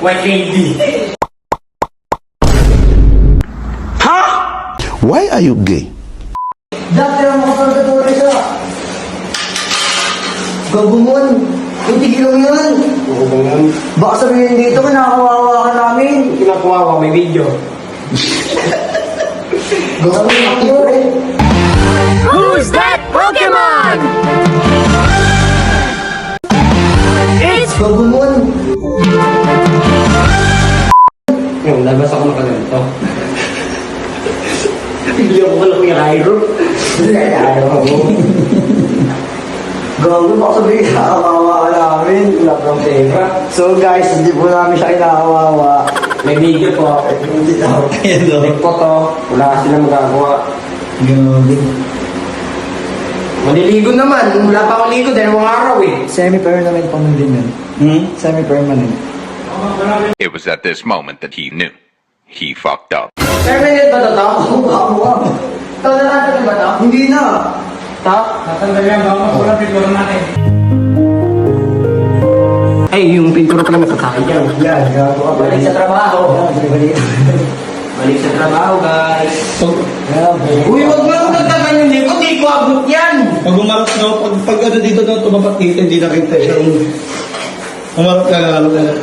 White lady. Ha? Why are you gay? Dati ang makapagdadori siya. Gagumon. Hindi gilong yun. Oo ba yan? Baka sabihin dito, kinakawawa ka namin. Kinakuha may video. Gagawin ako eh. Who's that Pokemon? It's Gagumon. Yung labas ako nakaganito. Bili ako ka lang yung Cairo. Gagawin, baka sabihin kinakawawa ka namin. Wala pang pera. So guys, hindi po namin siya kinakawawa. May video po. Hindi daw. May photo. Wala ka sila magagawa. Gagawin. Maliligo naman. Wala pa ako ligo dahil mga araw eh. Semi-permanent pa man din yun. Semi-permanent. It was at this moment that he knew. He fucked up. 7 minutes ba ito? Oo, ako. Ito na natin ba ito? Hindi na. Ito? Natanggal yan, baka wala pintura natin. Ay, yung pintura pala natatayang. Yan, gago ka. Balik sa trabaho. Balik. Balik sa trabaho, guys. Yan, Uy, wag mo akong nagtagan yung likod. Di ko abot yan. Pag umarap na, pag ano dito na tumapat dito, hindi nakita siya. Umarap ka na, ano ka na.